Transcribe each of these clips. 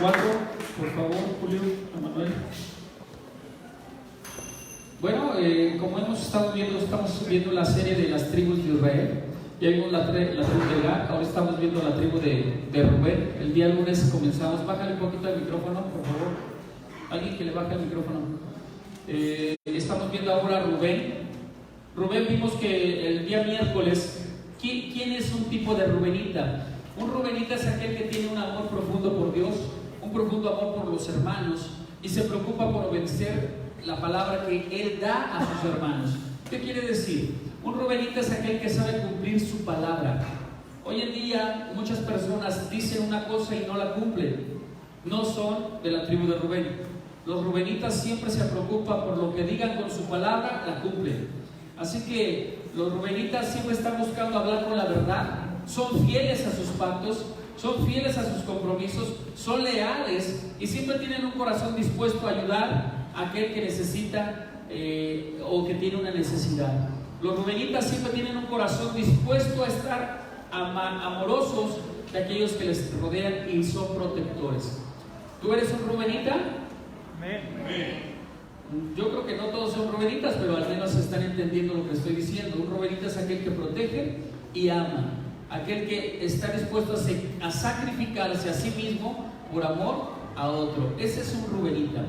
4, por favor, Julio, Emanuel. Bueno, como hemos estado viendo, estamos viendo la serie de las tribus de Israel. Ya vimos la tribu de Gad, ahora estamos viendo la tribu de Rubén. El día lunes comenzamos. Bájale un poquito el micrófono, por favor. Alguien que le baje el micrófono. Estamos viendo ahora a Rubén. Rubén, vimos que el día miércoles, ¿quién es un tipo de rubenita? Un rubenita es aquel que tiene un amor profundo por Dios, un profundo amor por los hermanos y se preocupa por obedecer la palabra que Él da a sus hermanos. ¿Qué quiere decir? Un rubenita es aquel que sabe cumplir su palabra. Hoy en día muchas personas dicen una cosa y no la cumplen. No son de la tribu de Rubén. Los rubenitas siempre se preocupan por lo que digan con su palabra, la cumplen. Así que los rubenitas siempre están buscando hablar con la verdad, son fieles a sus pactos, son fieles a sus compromisos, son leales y siempre tienen un corazón dispuesto a ayudar a aquel que necesita o que tiene una necesidad. Los rubenitas siempre tienen un corazón dispuesto a estar amorosos de aquellos que les rodean y son protectores. ¿Tú eres un rubenita? Amén. Yo creo que no todos son rubenitas, pero al menos están entendiendo lo que estoy diciendo. Un rubenita es aquel que protege y ama, aquel que está dispuesto a sacrificarse a sí mismo por amor a otro. Ese es un rubenita.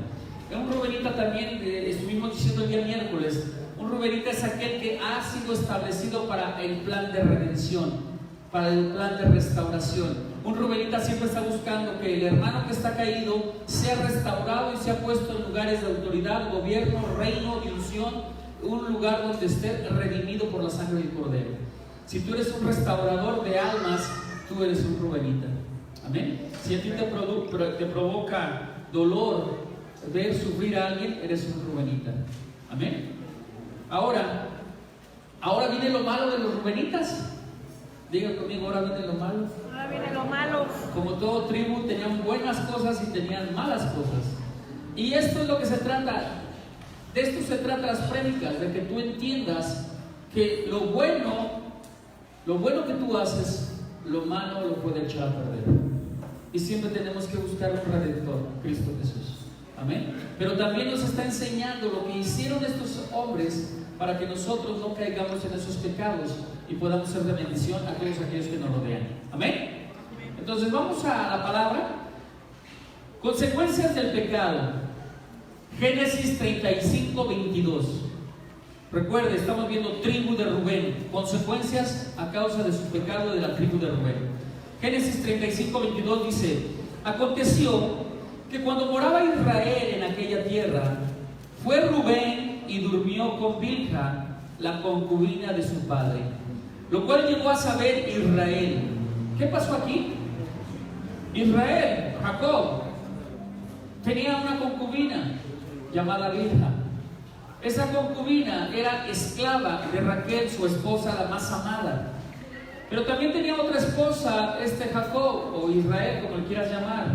Un rubenita también, estuvimos diciendo el día miércoles, un rubenita es aquel que ha sido establecido para el plan de redención, para el plan de restauración. Un rubenita siempre está buscando que el hermano que está caído sea restaurado y sea puesto en lugares de autoridad, gobierno, reino, ilusión, un lugar donde esté redimido por la sangre del Cordero. Si tú eres un restaurador de almas, tú eres un rubenita. Amén. Si a ti te provoca dolor ver sufrir a alguien, eres un rubenita. Amén. Ahora viene lo malo de los rubenitas. Diga conmigo, ahora viene lo malo. Ahora viene lo malo. Como todo tribu tenían buenas cosas y tenían malas cosas. Y esto es lo que se trata. De esto se trata las prédicas, de que tú entiendas que lo bueno que tú haces, lo malo lo puede echar a perder. Y siempre tenemos que buscar un redentor, Cristo Jesús. Amén. Pero también nos está enseñando lo que hicieron estos hombres para que nosotros no caigamos en esos pecados y podamos ser de bendición a todos aquellos que nos rodean. Amén. Entonces vamos a la palabra. Consecuencias del pecado. Génesis 35, 22. Recuerde, estamos viendo tribu de Rubén. Consecuencias a causa de su pecado de la tribu de Rubén. Génesis 35, 22 dice: aconteció que cuando moraba Israel en aquella tierra, fue Rubén y durmió con Bilha, la concubina de su padre, lo cual llegó a saber Israel. ¿Qué pasó aquí? Israel, Jacob, tenía una concubina llamada Bilha. Esa concubina era esclava de Raquel, su esposa, la más amada. Pero también tenía otra esposa, Jacob, o Israel, como le quieras llamar,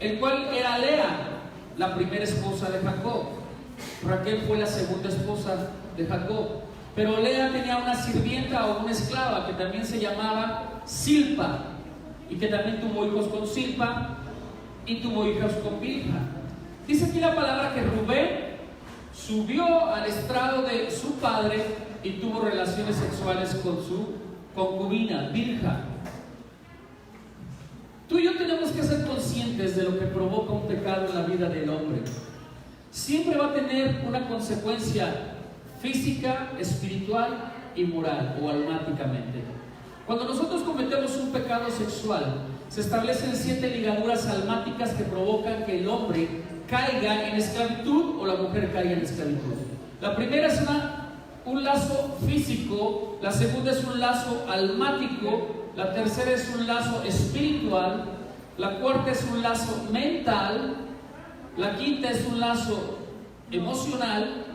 el cual era Lea, la primera esposa de Jacob. Raquel fue la segunda esposa de Jacob. Pero Lea tenía una sirvienta o una esclava que también se llamaba Silpa, y que también tuvo hijos con Silpa y tuvo hijos con Bilha. Dice aquí la palabra que Rubén subió al estrado de su padre y tuvo relaciones sexuales con su concubina, Bilha. Tú y yo tenemos que ser conscientes de lo que provoca un pecado en la vida del hombre. Siempre va a tener una consecuencia física, espiritual y moral o almáticamente. Cuando nosotros cometemos un pecado sexual, se establecen 7 ligaduras almáticas que provocan que el hombre caiga en esclavitud o la mujer caiga en esclavitud. La primera es un lazo físico, la segunda es un lazo almático, la tercera es un lazo espiritual, la cuarta es un lazo mental, la quinta es un lazo emocional,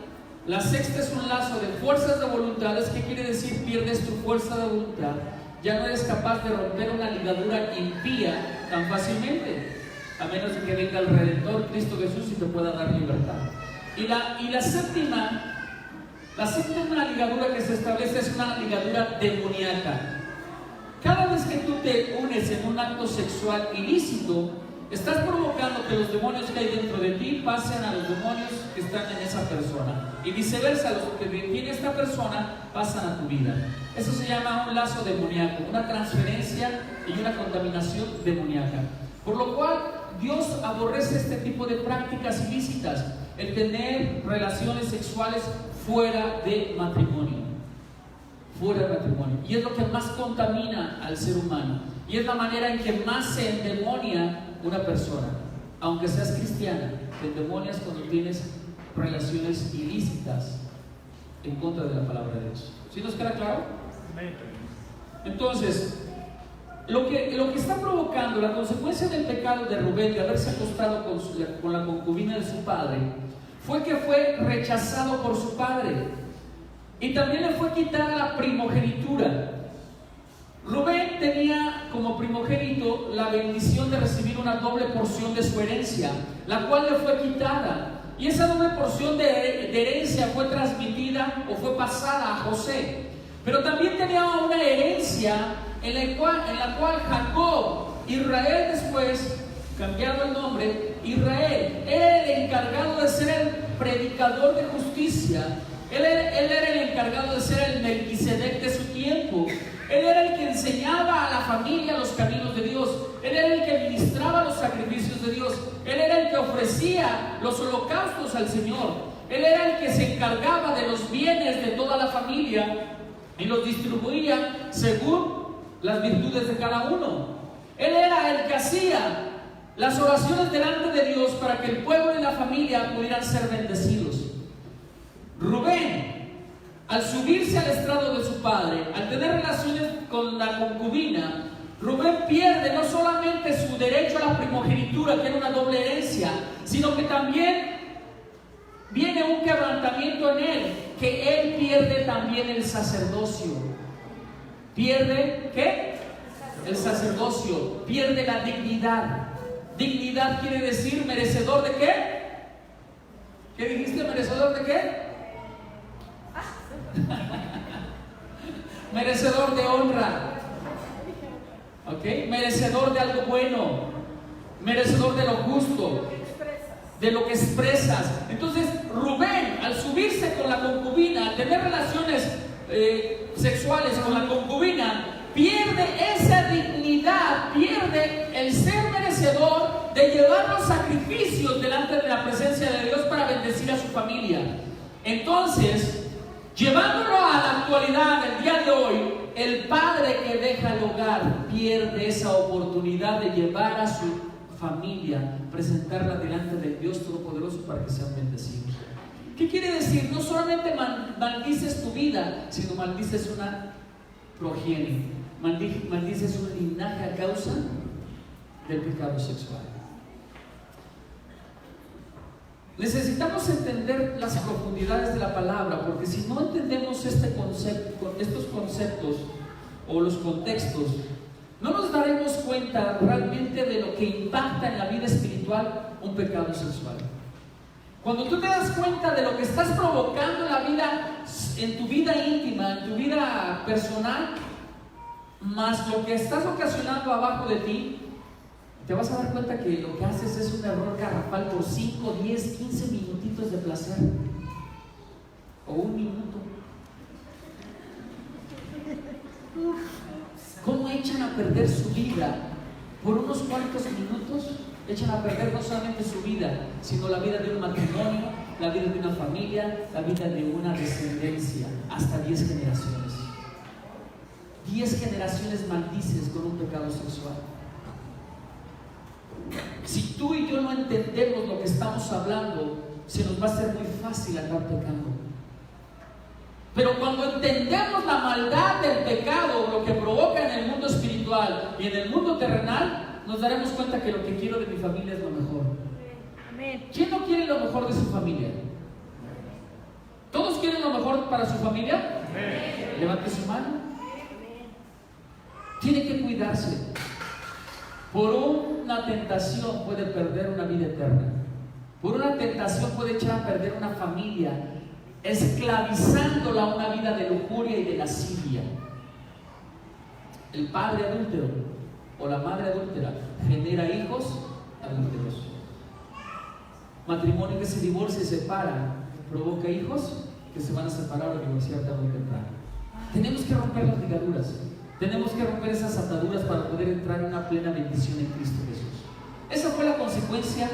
la sexta es un lazo de fuerzas de voluntades. ¿Qué quiere decir? Pierdes tu fuerza de voluntad, ya no eres capaz de romper una ligadura impía tan fácilmente, a menos de que venga el Redentor, Cristo Jesús, y te pueda dar libertad. Y la séptima ligadura que se establece es una ligadura demoníaca. Cada vez que tú te unes en un acto sexual ilícito, Estás provocando que los demonios que hay dentro de ti pasen a los demonios que están en esa persona. Y viceversa, los que tiene esta persona pasan a tu vida. Eso se llama un lazo demoníaco, una transferencia y una contaminación demoníaca. Por lo cual, Dios aborrece este tipo de prácticas ilícitas, el tener relaciones sexuales fuera de matrimonio. Fuera de matrimonio. Y es lo que más contamina al ser humano. Y es la manera en que más se endemonia una persona. Aunque seas cristiana, te endemonias cuando tienes relaciones ilícitas en contra de la palabra de Dios. ¿Sí nos queda claro? Entonces, lo que está provocando la consecuencia del pecado de Rubén, de haberse acostado con la concubina de su padre, fue que fue rechazado por su padre. Y también le fue quitada la primogenitura. Rubén tenía como primogénito la bendición de recibir una doble porción de su herencia, la cual le fue quitada. Y esa doble porción de herencia fue transmitida o fue pasada a José. Pero también tenía una herencia en la cual Jacob, Israel después, cambiado el nombre, Israel, era el encargado de ser el predicador de justicia. Él era el encargado de ser el Melquisedec de su tiempo. Él era el que enseñaba a la familia los caminos de Dios. Él era el que ministraba los sacrificios de Dios. Él era el que ofrecía los holocaustos al Señor. Él era el que se encargaba de los bienes de toda la familia y los distribuía según las virtudes de cada uno. Él era el que hacía las oraciones delante de Dios para que el pueblo y la familia pudieran ser bendecidos. Rubén, al subirse al estrado de su padre, al tener relaciones con la concubina, Rubén pierde no solamente su derecho a la primogenitura, que era una doble herencia, sino que también viene un quebrantamiento en él, que él pierde también el sacerdocio. ¿Pierde qué? El sacerdocio. Pierde la dignidad. Dignidad quiere decir merecedor de qué. ¿Qué dijiste? ¿Merecedor de qué? Merecedor de honra, ¿ok? Merecedor de algo bueno, merecedor de lo justo, de lo que expresas. Entonces Rubén, al subirse con la concubina, al tener relaciones sexuales con la concubina, pierde esa dignidad, pierde el ser merecedor de llevar los sacrificios delante de la presencia de Dios para bendecir a su familia. Entonces, llevándolo a la actualidad, el día de hoy, el padre que deja el hogar pierde esa oportunidad de llevar a su familia, presentarla delante del Dios Todopoderoso para que sean bendecidos. ¿Qué quiere decir? No solamente maldices tu vida, sino maldices una progenie, maldices un linaje a causa del pecado sexual. Necesitamos entender las profundidades de la palabra, porque si no entendemos estos conceptos o los contextos, no nos daremos cuenta realmente de lo que impacta en la vida espiritual un pecado sexual. Cuando tú te das cuenta de lo que estás provocando en la vida, en tu vida íntima, en tu vida personal, más lo que estás ocasionando abajo de ti, te vas a dar cuenta que lo que haces es un error garrafal por 5, 10, 15 minutitos de placer. O un minuto. ¿Cómo echan a perder su vida? Por unos cuantos minutos echan a perder no solamente su vida, sino la vida de un matrimonio, la vida de una familia, la vida de una descendencia, hasta 10 generaciones. 10 generaciones maldices con un pecado sexual. Si tú y yo no entendemos lo que estamos hablando, se nos va a hacer muy fácil andar pecando. Pero cuando entendemos la maldad del pecado, lo que provoca en el mundo espiritual y en el mundo terrenal, nos daremos cuenta que lo que quiero de mi familia es lo mejor. ¿Quién no quiere lo mejor de su familia? ¿Todos quieren lo mejor para su familia? Levante su mano. Tiene que cuidarse. Por una tentación puede perder una vida eterna. Por una tentación puede echar a perder una familia, esclavizándola a una vida de lujuria y de lascivia. El padre adúltero o la madre adúltera genera hijos matrimonio que se divorcia y se separa provoca hijos que se van a separar o divorciar tarde o temprano. Tenemos que romper las ligaduras, tenemos que romper esas ataduras para poder entrar en una plena bendición en Cristo Jesús. Esa fue la consecuencia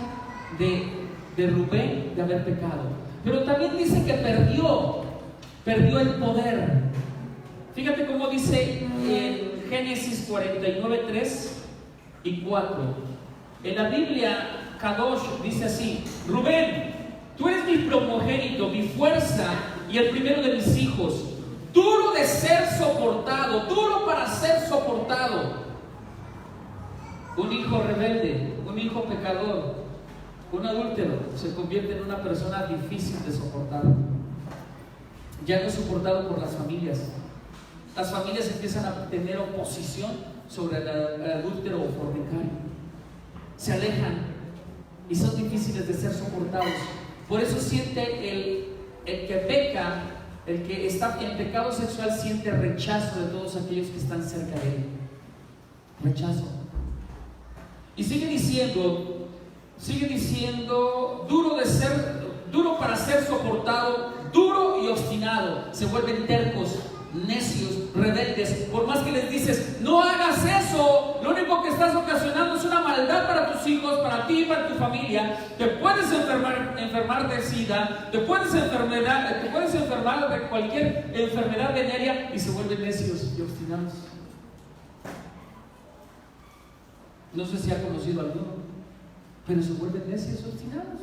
de Rubén de haber pecado. Pero también dice que perdió el poder. Fíjate cómo dice en Génesis 49, 3 y 4. En la Biblia Kadosh dice así: Rubén, tú eres mi primogénito, mi fuerza y el primero de mis hijos, duro de ser soportado, duro para ser soportado. Un hijo rebelde, un hijo pecador, un adúltero se convierte en una persona difícil de soportar. Ya no es soportado por las familias. Las familias empiezan a tener oposición sobre el adúltero o fornicario. Se alejan y son difíciles de ser soportados. Por eso siente el que peca, el que está en pecado sexual, siente rechazo de todos aquellos que están cerca de él. Rechazo. Y sigue diciendo, duro para ser soportado, duro y obstinado. Se vuelven tercos, necios, rebeldes. Por más que les dices, no hagas eso, lo único que estás ocasionando es una maldad para tus hijos, para ti y para tu familia. Te puedes enfermar de SIDA, te puedes enfermar de cualquier enfermedad venérea, y se vuelven necios y obstinados. No sé si ha conocido alguno, pero se vuelven necios y obstinados.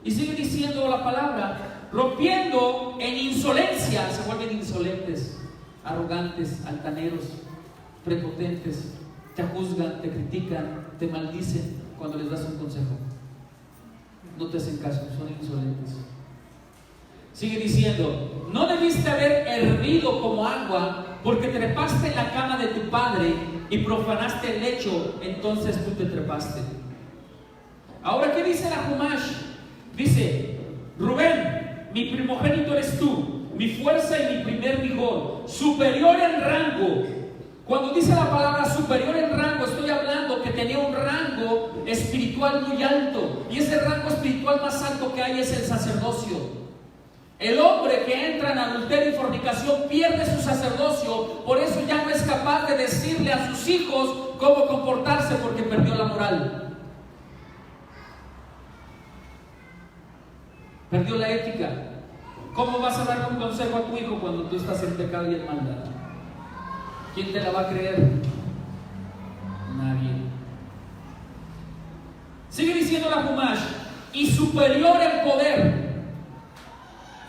Y sigue diciendo la palabra, rompiendo en insolencia, se vuelven insolentes, arrogantes, altaneros, prepotentes, te juzgan, te critican, te maldicen cuando les das un consejo. No te hacen caso, son insolentes. Sigue diciendo, no debiste haber hervido como agua, porque trepaste en la cama de tu padre y profanaste el lecho, entonces tú te trepaste. Ahora, ¿qué dice la Humash? Dice, Rubén, mi primogénito eres tú, mi fuerza y mi primer vigor, superior en rango. Cuando dice la palabra superior en rango, estoy hablando que tenía un rango espiritual muy alto, y ese rango espiritual más alto que hay es el sacerdocio. El hombre que entra en adulterio y fornicación pierde su sacerdocio, por eso ya no es capaz de decirle a sus hijos cómo comportarse, porque perdió la moral, perdió la ética. ¿Cómo vas a darle un consejo a tu hijo cuando tú estás en pecado y en maldad? ¿Quién te la va a creer? Nadie. Sigue diciendo la Humash, y superior en poder.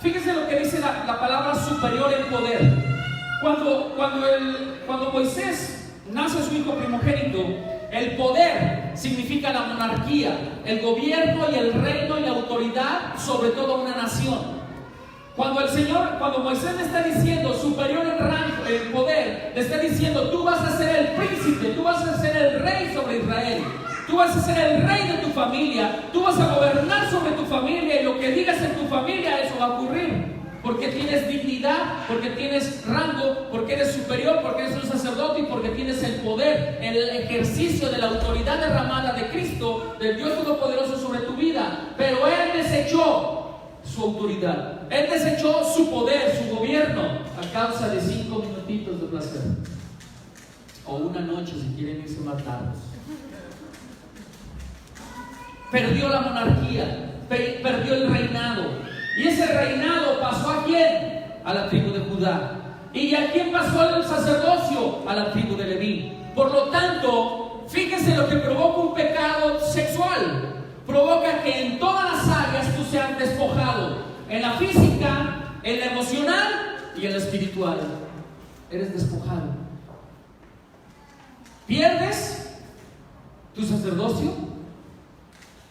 Fíjense lo que dice la palabra superior en poder. Cuando Moisés nace su hijo primogénito, el poder significa la monarquía, el gobierno y el reino y la autoridad sobre toda una nación. Cuando Moisés le está diciendo superior en rango, en poder, le está diciendo, tú vas a ser el príncipe, tú vas a ser el rey sobre Israel. Tú vas a ser el rey de tu familia, tú vas a gobernar sobre tu familia, y lo que digas en tu familia, eso va a ocurrir. Porque tienes dignidad, porque tienes rango, porque eres superior, porque eres un sacerdote y porque tienes el poder, el ejercicio de la autoridad derramada de Cristo, del Dios Todopoderoso sobre tu vida. Pero Él desechó su autoridad, Él desechó su poder, su gobierno, a causa de 5 minutitos de placer. O una noche si quieren irse más tarde. Perdió la monarquía, perdió el reinado. Y ese reinado pasó ¿a quién? A la tribu de Judá. ¿Y a quién pasó el sacerdocio? A la tribu de Leví. Por lo tanto, fíjense lo que provoca un pecado sexual. Provoca que en todas las áreas tú seas despojado. En la física, en la emocional y en la espiritual. Eres despojado. Pierdes tu sacerdocio.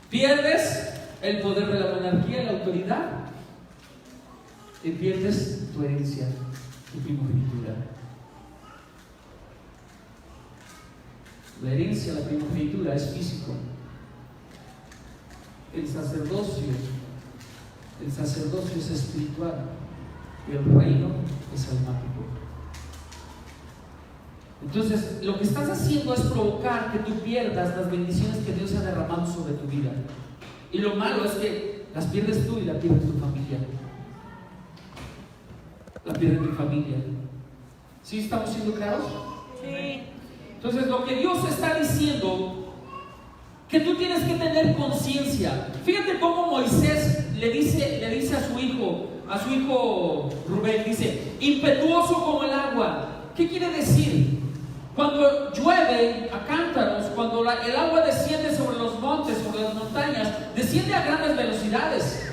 Pierdes el poder de la monarquía, la autoridad, y pierdes tu herencia, tu primogenitura. La herencia, la primogenitura es físico. El sacerdocio es espiritual, y el reino es almático. Entonces, lo que estás haciendo es provocar que tú pierdas las bendiciones que Dios ha derramado sobre tu vida. Y lo malo es que las pierdes tú y la pierde tu familia. La pierde tu familia. ¿Sí estamos siendo claros? Sí. Entonces lo que Dios está diciendo, que tú tienes que tener conciencia. Fíjate cómo Moisés le dice a su hijo Rubén, dice, impetuoso como el agua. ¿Qué quiere decir? Cuando llueve a cántaros, cuando el agua desciende sobre los montes, sobre las montañas, desciende a grandes velocidades.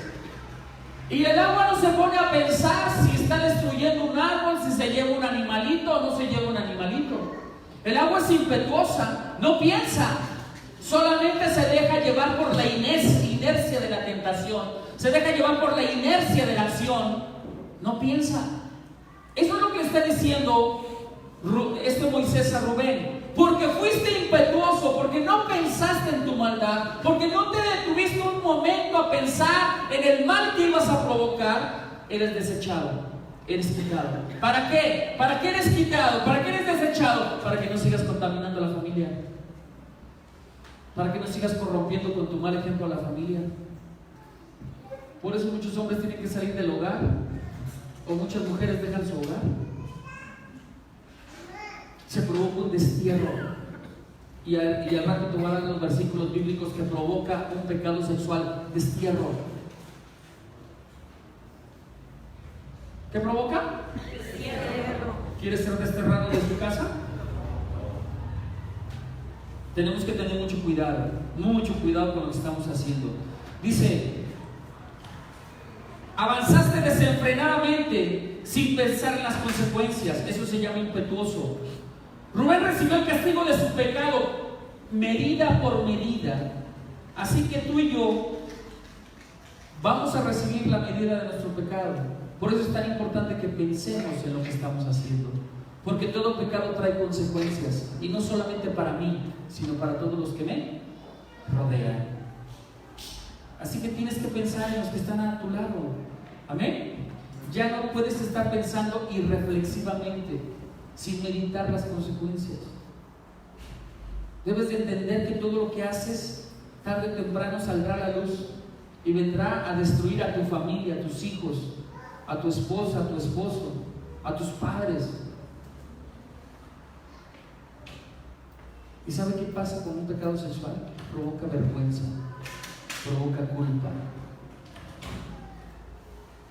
Y el agua no se pone a pensar si está destruyendo un árbol, si se lleva un animalito o no se lleva un animalito. El agua es impetuosa, no piensa, solamente se deja llevar por la inercia de la tentación, se deja llevar por la inercia de la acción, no piensa. Eso es lo que está diciendo Moisés a Rubén. Porque fuiste impetuoso, porque no pensaste en tu maldad, porque no te detuviste un momento a pensar en el mal que ibas a provocar, eres desechado, eres quitado. ¿Para qué? ¿Para qué eres quitado? ¿Para qué eres desechado? Para que no sigas contaminando a la familia, para que no sigas corrompiendo con tu mal ejemplo a la familia. Por eso muchos hombres tienen que salir del hogar, o muchas mujeres dejan su hogar. Se provoca un destierro. Y al rato te voy a dar los versículos bíblicos que provoca un pecado sexual, destierro. ¿Qué provoca? Destierro. ¿Quieres ser desterrado de tu casa? Tenemos que tener mucho cuidado con lo que estamos haciendo. Dice, avanzaste desenfrenadamente sin pensar en las consecuencias. Eso se llama impetuoso. Rubén recibió el castigo de su pecado, medida por medida. Así que tú y yo vamos a recibir la medida de nuestro pecado. Por eso es tan importante que pensemos en lo que estamos haciendo, porque todo pecado trae consecuencias, y no solamente para mí, sino para todos los que me rodean. Así que tienes que pensar en los que están a tu lado. Amén. Ya no puedes estar pensando irreflexivamente, sin meditar las consecuencias. Debes de entender que todo lo que haces, tarde o temprano saldrá a la luz y vendrá a destruir a tu familia, a tus hijos, a tu esposa, a tu esposo, a tus padres. ¿Y sabe qué pasa con un pecado sexual? Provoca vergüenza, provoca culpa.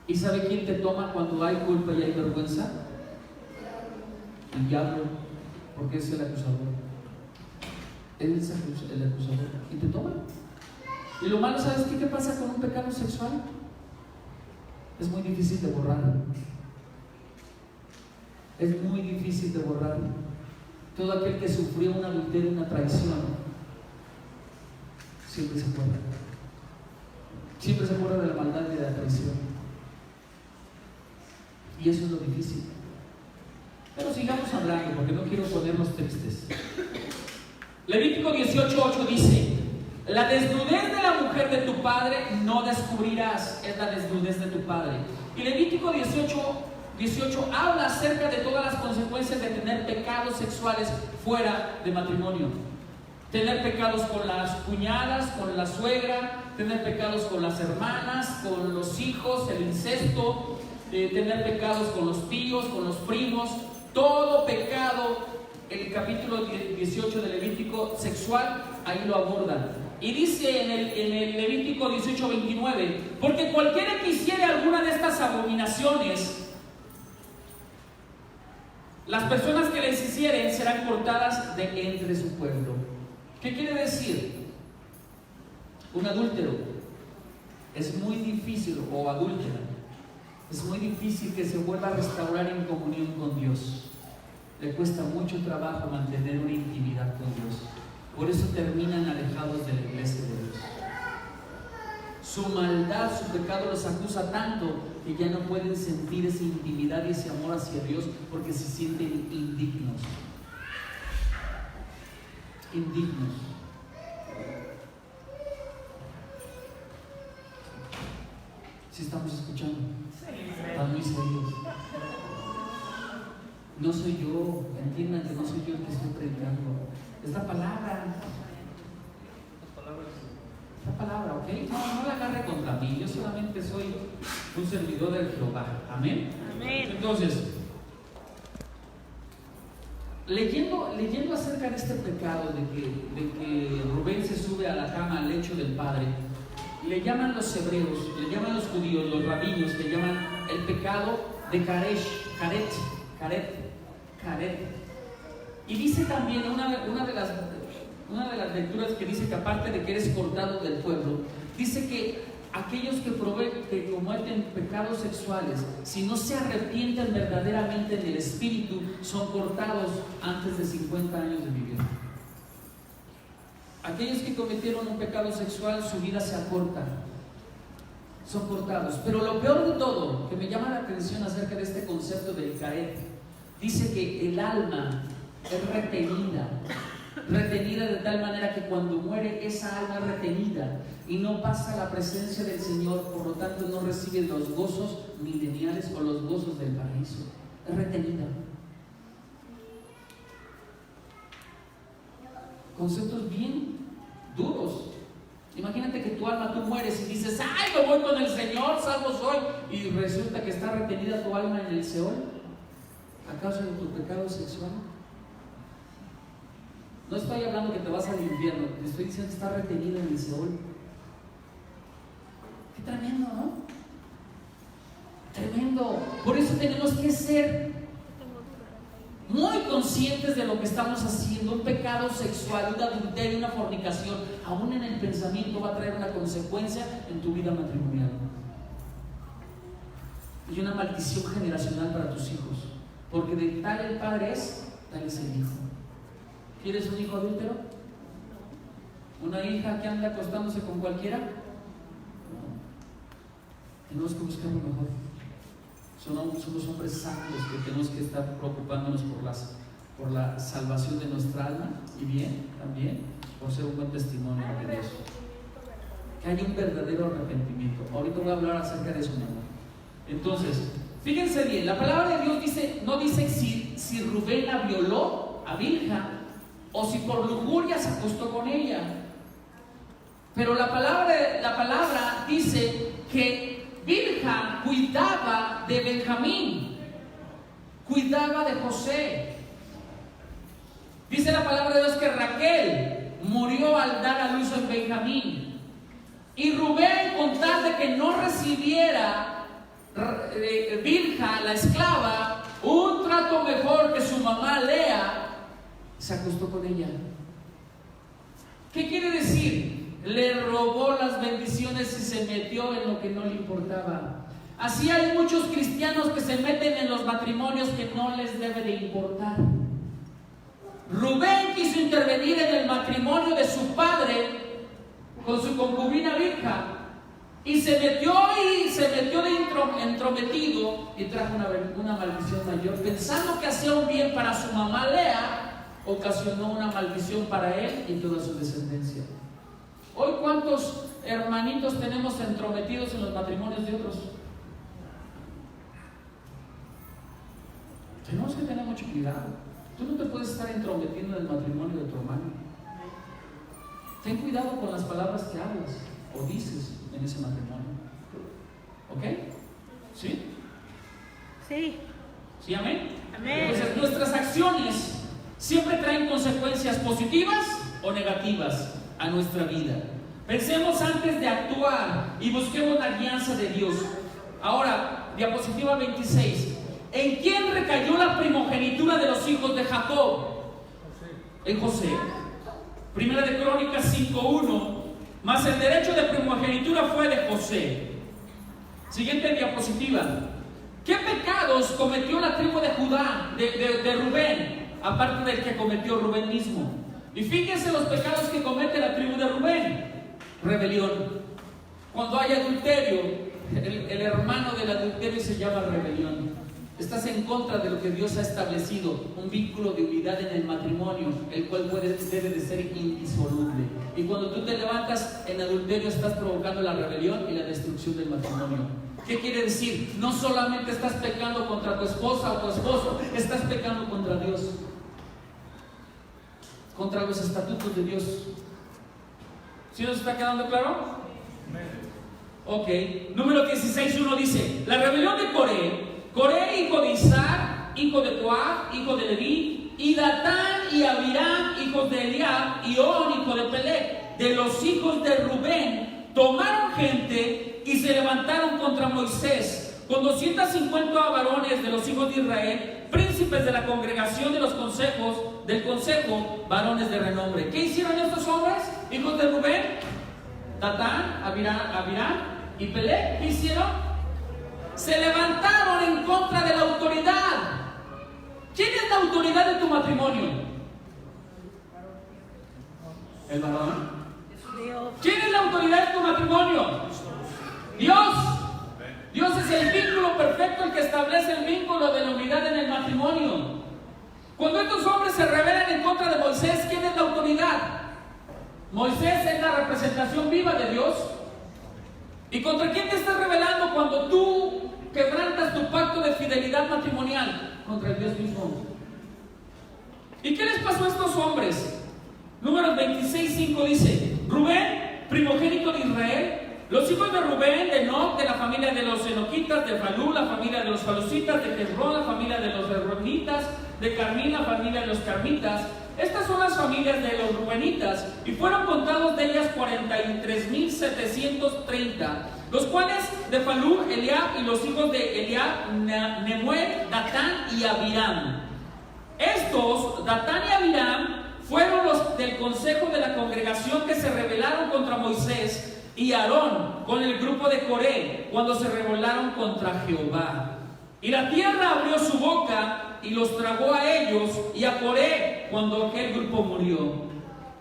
¿Y sabe quién te toma cuando hay culpa y hay vergüenza? El diablo, porque es el acusador. Él es el acusador y te toma. Y lo malo, ¿sabes qué pasa con un pecado sexual? Es muy difícil de borrar. Es muy difícil de borrar. Todo aquel que sufrió un adulterio, una traición, siempre se acuerda. Siempre se acuerda de la maldad y de la traición. Y eso es lo difícil. Pero sigamos hablando, porque no quiero ponernos tristes. Levítico 18:8 dice: la desnudez de la mujer de tu padre no descubrirás. Es la desnudez de tu padre. Y Levítico 18 habla acerca de todas las consecuencias de tener pecados sexuales fuera de matrimonio. Tener pecados con las cuñadas, con la suegra, tener pecados con las hermanas, con los hijos, el incesto, tener pecados con los tíos, con los primos. Todo pecado, el capítulo 18 de Levítico sexual, ahí lo abordan. Y dice en el Levítico 18:29: porque cualquiera que hiciere alguna de estas abominaciones, las personas que les hicieren serán cortadas de entre su pueblo. ¿Qué quiere decir? Un adúltero es muy difícil, o adúltera, es muy difícil que se vuelva a restaurar en comunión con Dios. Le cuesta mucho trabajo mantener una intimidad con Dios. Por eso terminan alejados de la iglesia de Dios. Su maldad, su pecado los acusa tanto que ya no pueden sentir esa intimidad y ese amor hacia Dios, porque se sienten indignos. Indignos. ¿Sí estamos escuchando? Están muy serios. No soy yo, entiendan que no soy yo el que estoy predicando. Es la palabra. La palabra, ¿ok? no la agarre contra mí, yo solamente soy un servidor del Jehová. Amén. Amén. Entonces, leyendo acerca de este pecado de que Rubén se sube a la cama, al lecho del padre, le llaman los hebreos, le llaman los judíos, los rabinos, le llaman el pecado de Caret. Y dice también una de las lecturas que dice que aparte de que eres cortado del pueblo, dice que aquellos que cometen pecados sexuales, si no se arrepienten verdaderamente en el espíritu, son cortados antes de 50 años de vivir. Aquellos que cometieron un pecado sexual, su vida se acorta, son cortados. Pero lo peor de todo, que me llama la atención acerca de este concepto del caret, dice que el alma es retenida de tal manera que cuando muere esa alma retenida y no pasa a la presencia del Señor, por lo tanto no recibe los gozos mileniales o los gozos del paraíso. Es retenida. Conceptos bien duros. Imagínate que tu alma, tú mueres y dices, ¡ay, me voy con el Señor, salvo soy! Y resulta que está retenida tu alma en el Seol a causa de tu pecado sexual. No estoy hablando que te vas al infierno, te estoy diciendo que está retenida en el Seol. Qué tremendo, ¿no? Tremendo. Por eso tenemos que ser muy conscientes de lo que estamos haciendo. Un pecado sexual, un adulterio, una fornicación, aún en el pensamiento va a traer una consecuencia en tu vida matrimonial y una maldición generacional para tus hijos, porque de tal el padre es, tal es el hijo. ¿Quieres un hijo adúltero? ¿Una hija que anda acostándose con cualquiera? No. Tenemos que buscar lo mejor. Somos hombres santos que tenemos que estar preocupándonos por la salvación de nuestra alma y bien, también, por ser un buen testimonio de Dios. Que haya un verdadero arrepentimiento. Ahorita voy a hablar acerca de eso, mi amor. Entonces, fíjense bien, la palabra de Dios no dice si Rubén la violó a Bilha o si por lujuria se acostó con ella. Pero la palabra dice que Bilha cuidaba de Benjamín, cuidaba de José. Dice la palabra de Dios que Raquel murió al dar a luz en Benjamín. Y Rubén, con tal de que no recibiera Bilha, la esclava, un trato mejor que su mamá Lea, se acostó con ella. ¿Qué quiere decir? Le robó las bendiciones y se metió en lo que no le importaba. Así hay muchos cristianos que se meten en los matrimonios que no les debe de importar. Rubén quiso intervenir en el matrimonio de su padre con su concubina Bilha y se metió de entrometido y trajo una maldición mayor, pensando que hacía un bien para su mamá Lea. Ocasionó una maldición para él y toda su descendencia. Hoy, ¿cuántos hermanitos tenemos entrometidos en los matrimonios de otros? Tenemos que tener mucho cuidado. Tú no te puedes estar entrometiendo en el matrimonio de tu hermano. Ten cuidado con las palabras que hablas o dices en ese matrimonio. ¿Ok? ¿Sí? Sí. ¿Sí, amén? Amén. Entonces, nuestras acciones siempre traen consecuencias positivas o negativas a nuestra vida. Pensemos antes de actuar y busquemos la guianza de Dios. Ahora, diapositiva 26. ¿En quién recayó la primogenitura de los hijos de Jacob? En José. Primera de Crónicas 5:1. Mas el derecho de primogenitura fue de José. Siguiente diapositiva. ¿Qué pecados cometió la tribu de Judá, de Rubén? Aparte del que cometió Rubén mismo. Y fíjense los pecados que comete la tribu de Rubén. Rebelión. Cuando hay adulterio, el hermano del adulterio se llama rebelión. Estás en contra de lo que Dios ha establecido, un vínculo de unidad en el matrimonio, el cual debe de ser indisoluble. Y cuando tú te levantas en adulterio, estás provocando la rebelión y la destrucción del matrimonio. ¿Qué quiere decir? No solamente estás pecando contra tu esposa o tu esposo, estás pecando contra Dios, contra los estatutos de Dios. ¿Sí nos está quedando claro? Ok, número 16:1 dice: la rebelión de Coré, hijo de Isar, hijo de Coab, hijo de Leví, y Datán y Abiram, hijos de Eliab, y On, hijo de Pelec, de los hijos de Rubén, tomaron gente y se levantaron contra Moisés, con 250 varones de los hijos de Israel, príncipes de la congregación de los consejos, del consejo, varones de renombre. ¿Qué hicieron estos hombres, hijos de Rubén? Datán, Abiram y Pelec. ¿Qué hicieron? Se levantaron en contra de la autoridad. ¿Quién es la autoridad de tu matrimonio? ¿El varón? Dios. ¿Quién es la autoridad de tu matrimonio? Dios. Dios es el vínculo perfecto, el que establece el vínculo de la unidad en el matrimonio. Cuando estos hombres se rebelan en contra de Moisés, ¿quién es la autoridad? Moisés es la representación viva de Dios. ¿Y contra quién te estás rebelando cuando tú quebrantas tu pacto de fidelidad matrimonial? Contra el Dios mismo. ¿Y qué les pasó a estos hombres? Números 26:5 dice: Rubén, primogénito de Israel, los hijos de Rubén, de Nob, de la familia de los enoquitas, de Falú, la familia de los falucitas, de Hezrón, la familia de los herronitas, de Carmín, la familia de los carmitas. Estas son las familias de los rubenitas, y fueron contados de ellas 43,730, los cuales de Falú, Eliab, y los hijos de Eliab, Nemuel, Datán y Abiram. Estos, Datán y Abiram, fueron los del consejo de la congregación que se rebelaron contra Moisés y Aarón con el grupo de Coré cuando se rebelaron contra Jehová. Y la tierra abrió su boca y los tragó a ellos y a Coré cuando aquel grupo murió.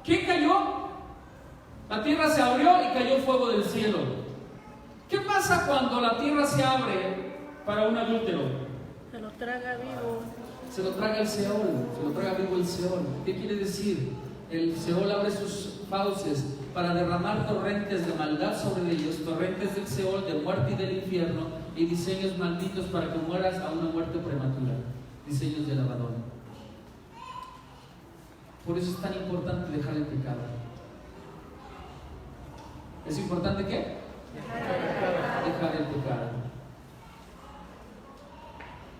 ¿Quién cayó? La tierra se abrió y cayó fuego del cielo. ¿Qué pasa cuando la tierra se abre para un adúltero? Se lo traga vivo. Se lo traga el Seol, se lo traga vivo el Seol. ¿Qué quiere decir? El Seol abre sus fauces para derramar torrentes de maldad sobre ellos, torrentes del Seol, de muerte y del infierno, y diseños malditos para que mueras a una muerte prematura, diseños del abandono. Por eso es tan importante dejar el pecado. ¿Es importante qué? Dejar el pecado.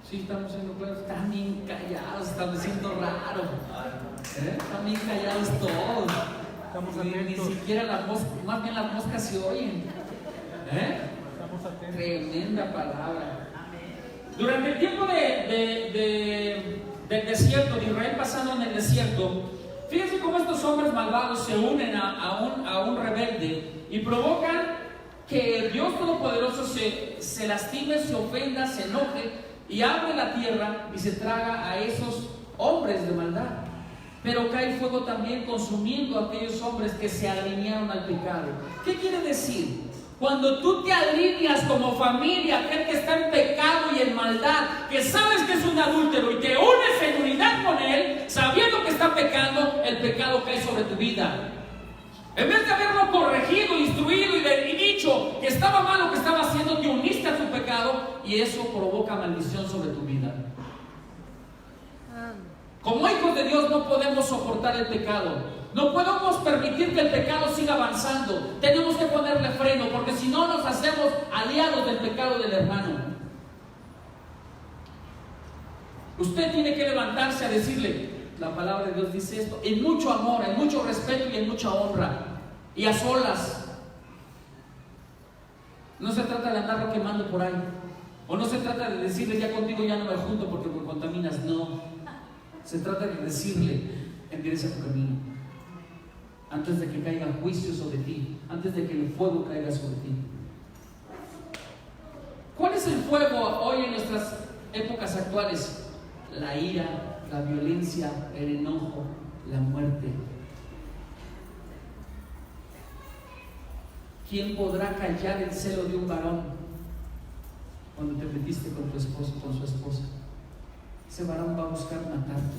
Sí, estamos siendo claros, están bien callados, están siendo raro. Están bien callados todos. Ni siquiera las moscas, más bien las moscas se oyen. Tremenda palabra. Durante el tiempo del desierto, de Israel pasando en el desierto, fíjense cómo estos hombres malvados se unen a un rebelde y provocan que el Dios Todopoderoso se lastime, se ofenda, se enoje y abre la tierra y se traga a esos hombres de maldad. Pero cae fuego también consumiendo a aquellos hombres que se alinearon al pecado. ¿Qué quiere decir? Cuando tú te alineas como familia, aquel que está en pecado y en maldad, que sabes que es un adúltero y te unes en unidad con él, sabiendo que está pecando, el pecado cae sobre tu vida. En vez de haberlo corregido, instruido y dicho que estaba mal lo que estaba haciendo, te uniste a su pecado y eso provoca maldición sobre tu vida. Como hijos de Dios no podemos soportar el pecado. No podemos permitir que el pecado siga avanzando. Tenemos que ponerle freno, porque si no nos hacemos aliados del pecado del hermano. Usted tiene que levantarse a decirle, la palabra de Dios dice esto, en mucho amor, en mucho respeto y en mucha honra, y a solas. No se trata de andarlo quemando por ahí, o no se trata de decirle, ya contigo ya no me junto porque me contaminas. No, se trata de decirle, endereza tu camino, antes de que caiga juicio sobre ti, antes de que el fuego caiga sobre ti. ¿Cuál es el fuego hoy en nuestras épocas actuales? La ira, la violencia, el enojo, la muerte. ¿Quién podrá callar el celo de un varón cuando te metiste con tu esposo, con su esposa? Ese varón va a buscar matarte,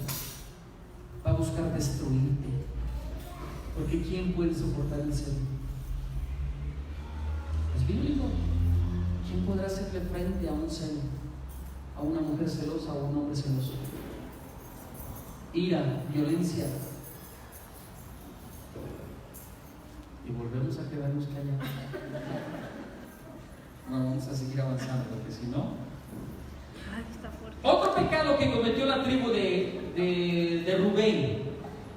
va a buscar destruirte, porque ¿quién puede soportar el celo? Es bíblico. ¿Quién podrá hacerle frente a un celo? A una mujer celosa o a un hombre celoso. Ira, violencia. Y volvemos a quedarnos callados. Bueno, vamos a seguir avanzando, porque si no. Ay, está fuerte. Otro pecado que cometió la tribu de Rubén.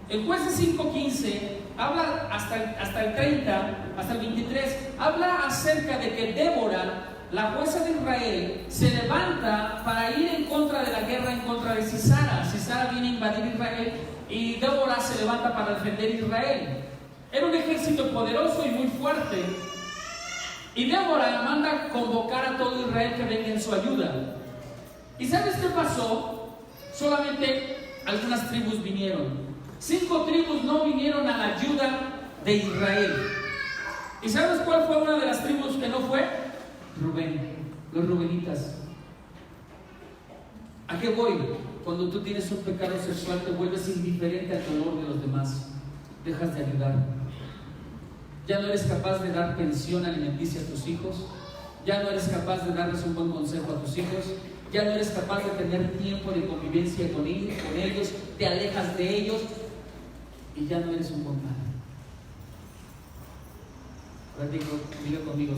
En Jueces 5:15 habla hasta el 30, hasta el 23, habla acerca de que Débora, la jueza de Israel, se levanta para ir en contra de la guerra, en contra de Sisara. Sisara viene a invadir Israel y Débora se levanta para defender Israel. Era un ejército poderoso y muy fuerte. Y Débora manda convocar a todo Israel que venga en su ayuda. ¿Y sabes qué pasó? Solamente algunas tribus vinieron. 5 tribus no vinieron a la ayuda de Israel. ¿Y sabes cuál fue una de las tribus que no fue? Rubén, los rubenitas. ¿A qué voy? Cuando tú tienes un pecado sexual te vuelves indiferente al dolor de los demás. Dejas de ayudar. Ya no eres capaz de dar pensión alimenticia a tus hijos. Ya no eres capaz de darles un buen consejo a tus hijos. Ya no eres capaz de tener tiempo de convivencia con ellos. Te alejas de ellos y ya no eres un buen padre. Ahora diga conmigo,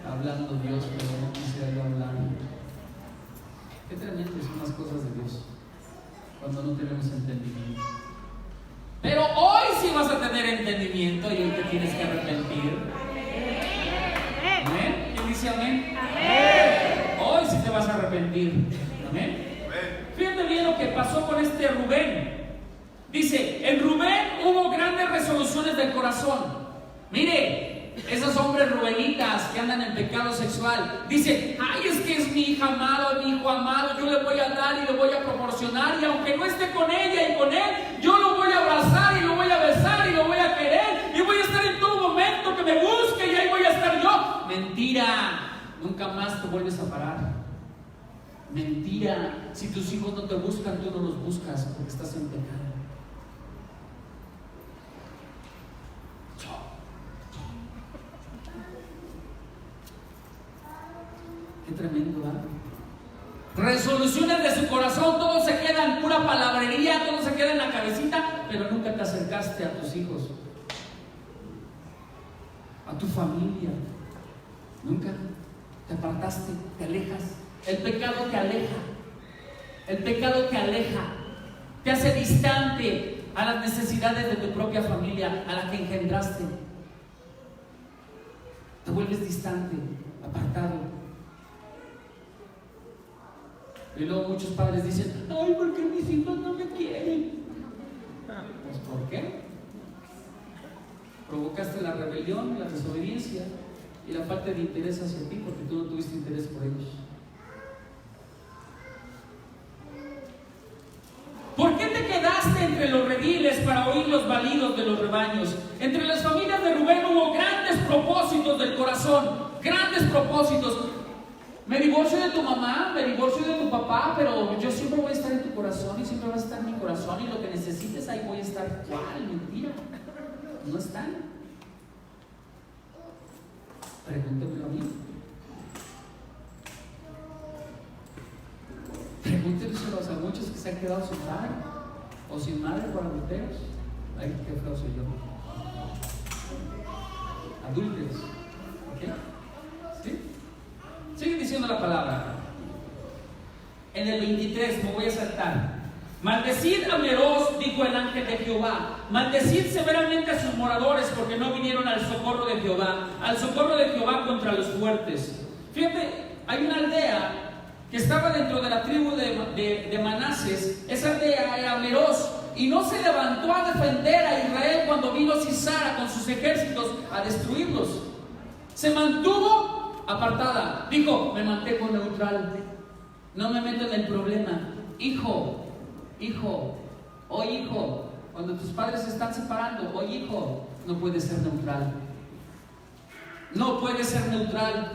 hablando Dios, pero no quisiera yo hablar. Qué tremendas son las cosas de Dios cuando no tenemos entendimiento. Pero hoy sí vas a tener entendimiento y hoy te tienes que arrepentir. ¿Amén? ¿Quién dice amén? Amén. Hoy sí te vas a arrepentir. Amén. Fíjate bien lo que pasó con este Rubén. Dice, en Rubén hubo grandes resoluciones del corazón. Mire, esos hombres rubenitas que andan en pecado sexual, dice, ay, es que es mi hija amada, mi hijo amado, yo le voy a dar y le voy a proporcionar, y aunque no esté con ella y con él, yo lo voy a abrazar y lo voy a besar y lo voy a querer y voy a estar en todo momento que me busque y ahí voy a estar yo. Mentira, nunca más te vuelves a parar. Mentira, si tus hijos no te buscan, tú no los buscas porque estás en pecado. Qué tremendo, ¿verdad? Resoluciones de su corazón, todo se queda en pura palabrería, todo se queda en la cabecita, pero nunca te acercaste a tus hijos, a tu familia. Nunca te apartaste, te alejas. El pecado te aleja. El pecado te aleja. Te hace distante a las necesidades de tu propia familia, a la que engendraste. Te vuelves distante, apartado. Y luego muchos padres dicen, ay, ¿por qué mis hijos no me quieren? Pues ¿por qué? Provocaste la rebelión, la desobediencia y la falta de interés hacia ti porque tú no tuviste interés por ellos. ¿Por qué te quedaste entre los rediles para oír los balidos de los rebaños? Entre las familias de Rubén hubo grandes propósitos del corazón, grandes propósitos. Me divorcio de tu mamá, me divorcio de tu papá, pero yo siempre voy a estar en tu corazón y siempre vas a estar en mi corazón y lo que necesites ahí voy a estar. ¿Cuál? Mentira. No están. Pregúntemelo a mí. Pregúntenselo a muchos que se han quedado sin padre o sin madre por adulterios. Ay, qué feo soy yo. Adúlteros. ¿Ok? ¿Sí? Sigue diciendo la palabra. En el 23, me voy a saltar. Maldecid a Meroz, dijo el ángel de Jehová. Maldecid severamente a sus moradores, porque no vinieron al socorro de Jehová. Al socorro de Jehová contra los fuertes. Fíjate, hay una aldea que estaba dentro de la tribu de Manases. Esa aldea era Meroz. Y no se levantó a defender a Israel cuando vino Sisara con sus ejércitos a destruirlos. Se mantuvo apartada. Dijo, me mantengo neutral. No me meto en el problema. Hijo, cuando tus padres se están separando, hijo, no puedes ser neutral. No puedes ser neutral.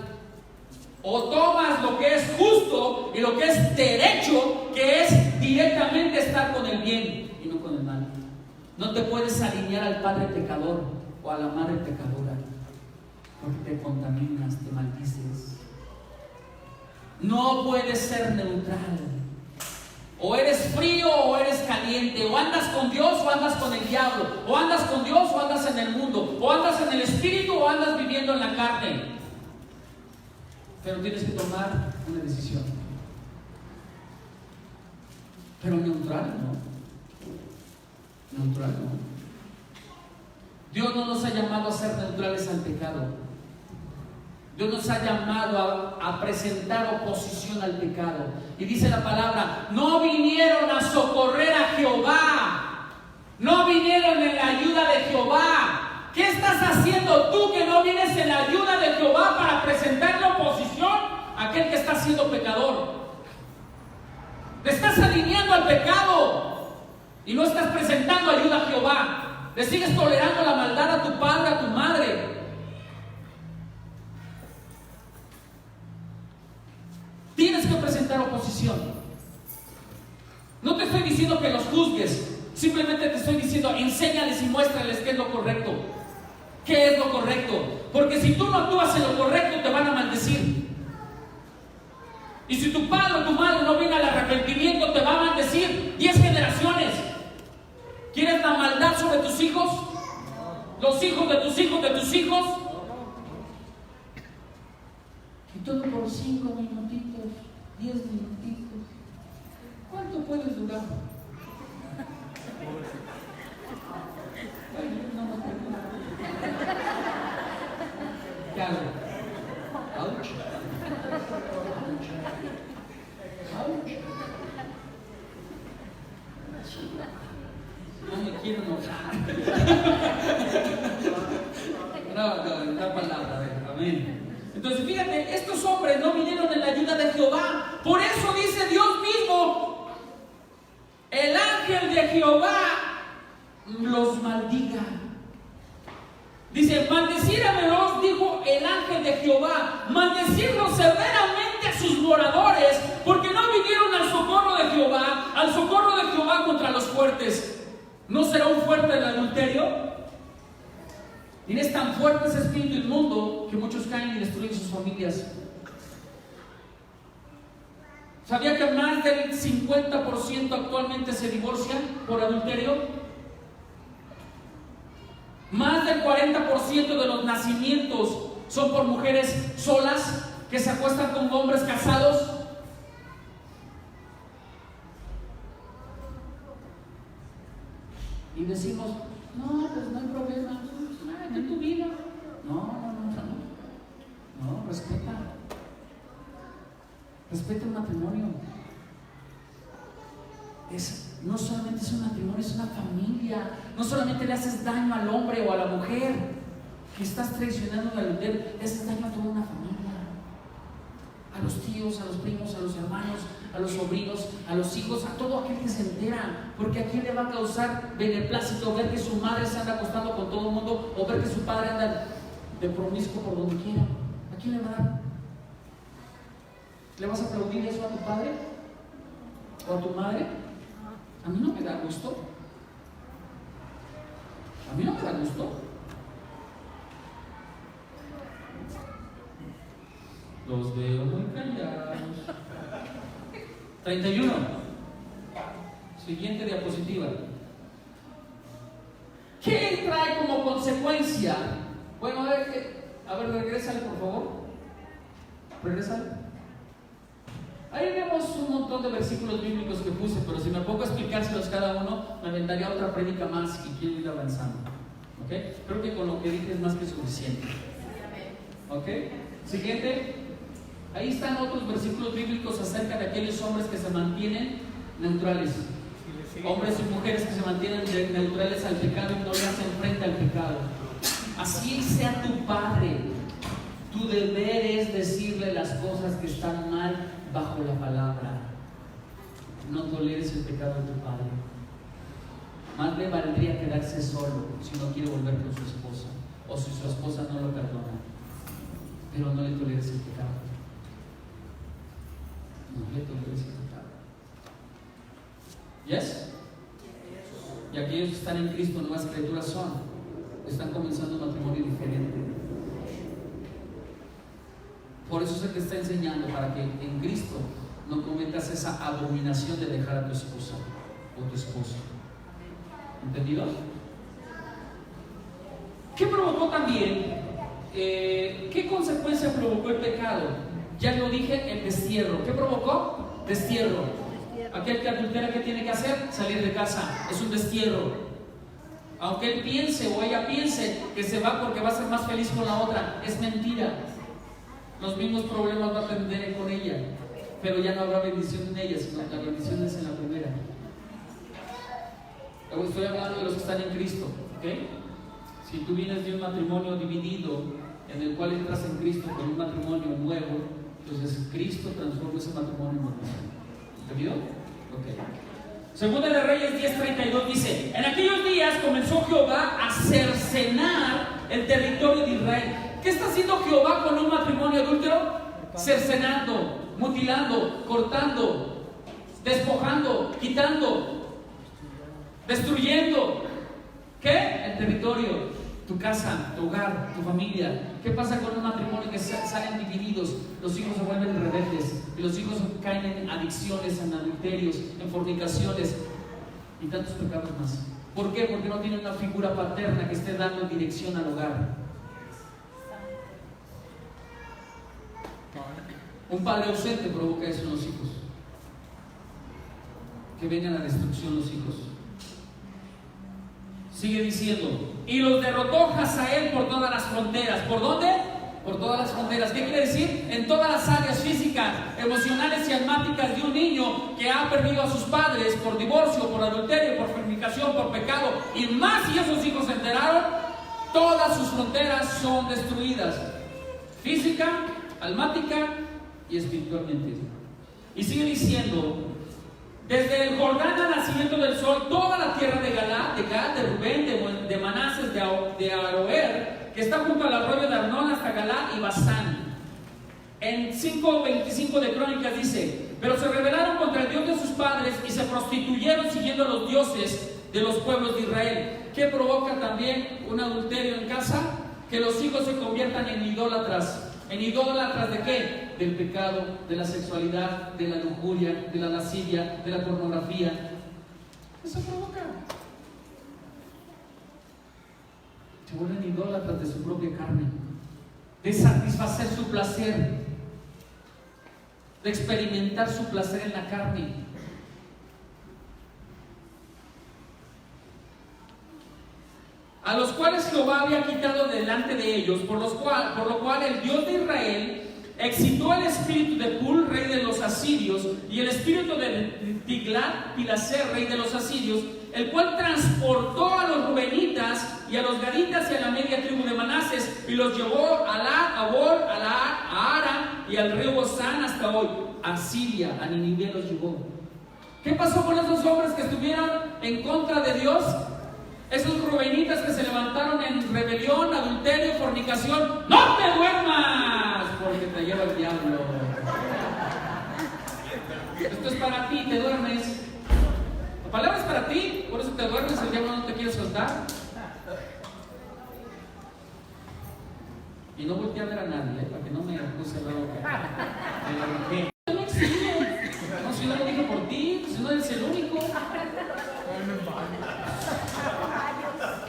O tomas lo que es justo y lo que es derecho, que es directamente estar con el bien y no con el mal. No te puedes alinear al padre pecador o a la madre pecadora, porque te contaminas, te maldices. No puedes ser neutral. O eres frío o eres caliente, o andas con Dios o andas con el diablo, o andas con Dios o andas en el mundo. o andas en el espíritu o andas viviendo en la carne. Pero tienes que tomar una decisión. Pero neutral, ¿no? Neutral, ¿no? Dios no nos ha llamado a ser neutrales al pecado. Dios nos ha llamado a presentar oposición al pecado. Y dice la palabra, no vinieron a socorrer a Jehová, no vinieron en la ayuda de Jehová. ¿Qué estás haciendo tú que no vienes en la ayuda de Jehová para presentarle oposición a aquel que está siendo pecador? Te estás alineando al pecado y no estás presentando ayuda a Jehová. Le sigues tolerando la maldad a tu padre, a tu madre. Tienes que presentar oposición. No te estoy diciendo que los juzgues, simplemente te estoy diciendo, enséñales y muéstrales qué es lo correcto. ¿Qué es lo correcto? Porque si tú no actúas en lo correcto, te van a maldecir. Y si tu padre o tu madre no viene al arrepentimiento, te va a maldecir 10 generaciones. ¿Quieres la maldad sobre tus hijos? ¿Los hijos de tus hijos de tus hijos? Y todo por 5 minutitos, 10 minutitos. ¿Cuánto puedes durar? Ay, no me acuerdo. ¿Qué hago? Ouch. No me quiero enojar. No, la palabra, amén. Entonces fíjate, estos hombres no vinieron en la ayuda de Jehová. Por eso dice Dios mismo, el ángel de Jehová los maldiga. Dice, maldecíramelos, dijo el ángel de Jehová, maldecirlos severamente a sus moradores, porque no vinieron al socorro de Jehová contra los fuertes. ¿No será un fuerte el adulterio? Y es tan fuerte ese espíritu inmundo que muchos caen y destruyen sus familias. ¿Sabía que más del 50% actualmente se divorcian por adulterio? Más del 40% de los nacimientos son por mujeres solas que se acuestan con hombres casados. Y decimos, no, pues no hay problema, de tu vida. No, respeta el matrimonio. No solamente es un matrimonio, es una familia. No solamente le haces daño al hombre o a la mujer que estás traicionando al adulterio, le haces daño a toda una familia, a los tíos, a los primos, a los hermanos, a los sobrinos, a los hijos, a todo aquel que se entera. Porque a quién le va a causar beneplácito ver que su madre se anda acostando con todo el mundo, o ver que su padre anda de promiscuo por donde quiera. ¿A quién le va a dar? ¿Le vas a aplaudir eso a tu padre o a tu madre? A mí no me da gusto. A mí no me da gusto. Los veo muy callados. 31. Siguiente diapositiva. ¿Qué trae como consecuencia? Bueno, a ver, regrésale por favor. Regrésale. Ahí vemos un montón de versículos bíblicos que puse, pero si me pongo a explicárselos cada uno, me aventaría otra prédica más y quiero ir avanzando. ¿Ok? Creo que con lo que dije es más que suficiente. ¿Ok? Siguiente. Ahí están otros versículos bíblicos acerca de aquellos hombres que se mantienen neutrales. Hombres y mujeres que se mantienen neutrales al pecado y no le hacen frente al pecado. Así sea tu padre, tu deber es decirle las cosas que están mal bajo la palabra. No toleres el pecado de tu padre. Más le valdría quedarse solo si no quiere volver con su esposa, o si su esposa no lo perdona. Pero no le toleres el pecado. No le toleres el pecado. ¿Yes? Y aquellos que están en Cristo, nuevas criaturas son, están comenzando un matrimonio diferente. Por eso se te está enseñando, para que en Cristo no cometas esa abominación de dejar a tu esposa o tu esposo. ¿Entendido? ¿Qué provocó también? ¿Qué consecuencia provocó el pecado? Ya lo dije, el destierro. ¿Qué provocó? Destierro. Aquel que adultera, ¿qué tiene que hacer? Salir de casa. Es un destierro. Aunque él piense o ella piense que se va porque va a ser más feliz con la otra, es mentira. Los mismos problemas va a tener con ella, pero ya no habrá bendición en ella, sino la bendición es en la primera. Luego estoy hablando de los que están en Cristo, ¿ok? Si tú vienes de un matrimonio dividido, en el cual entras en Cristo con un matrimonio nuevo, entonces Cristo transforma ese matrimonio en nuevo. ¿Entendido? Ok. Segunda de Reyes 10:32 dice: en aquellos días comenzó Jehová a cercenar el territorio de Israel. ¿Qué está haciendo Jehová con un matrimonio adúltero? Cercenando, mutilando, cortando, despojando, quitando, destruyendo. ¿Qué? El territorio, tu casa, tu hogar, tu familia. ¿Qué pasa con un matrimonio que salen divididos? Los hijos se vuelven rebeldes y los hijos caen en adicciones, en adulterios, en fornicaciones y tantos pecados más. ¿Por qué? Porque no tienen una figura paterna que esté dando dirección al hogar. Un padre ausente provoca eso en los hijos. Que vengan a la destrucción los hijos. Sigue diciendo: y los derrotó Hazael por todas las fronteras. ¿Por dónde? Por todas las fronteras. ¿Qué quiere decir? En todas las áreas físicas, emocionales y almáticas de un niño que ha perdido a sus padres por divorcio, por adulterio, por fornicación, por pecado. Y más si esos hijos se enteraron, todas sus fronteras son destruidas. Física, almática y espiritualmente. Y sigue diciendo: desde el Jordán al nacimiento del sol, toda la tierra de Gad, de Rubén, de Manases, de Aroer, que está junto al arroyo de Arnón, hasta Galad y Basán. En 5:25 de Crónicas dice: pero se rebelaron contra el Dios de sus padres y se prostituyeron siguiendo a los dioses de los pueblos de Israel. ¿Qué provoca también un adulterio en casa? Que los hijos se conviertan en idólatras. ¿En idólatras de qué? Del pecado, de la sexualidad, de la lujuria, de la lascivia, de la pornografía. Eso provoca. Se vuelven idólatras de su propia carne, de satisfacer su placer, de experimentar su placer en la carne. A los cuales Jehová había quitado delante de ellos, por lo cual el Dios de Israel excitó el espíritu de Pul, rey de los asirios, y el espíritu de Tiglat-Pileser, rey de los asirios, el cual transportó a los rubenitas y a los gaditas y a la media tribu de Manases, y los llevó a Abor, a Ara y al río Gozán hasta hoy. A Siria, a Ninive los llevó. ¿Qué pasó con esos hombres que estuvieron en contra de Dios? Esos rubenitas que se levantaron en rebelión, adulterio, fornicación. ¡No te duermas! Porque te lleva el diablo. Esto es para ti, te duermes. La palabra es para ti, por eso te duermes, el diablo no te quiere soltar. Y no volteé a ver a nadie, para que no me acuse que no existe. No, si no lo dije por ti, si no eres el único.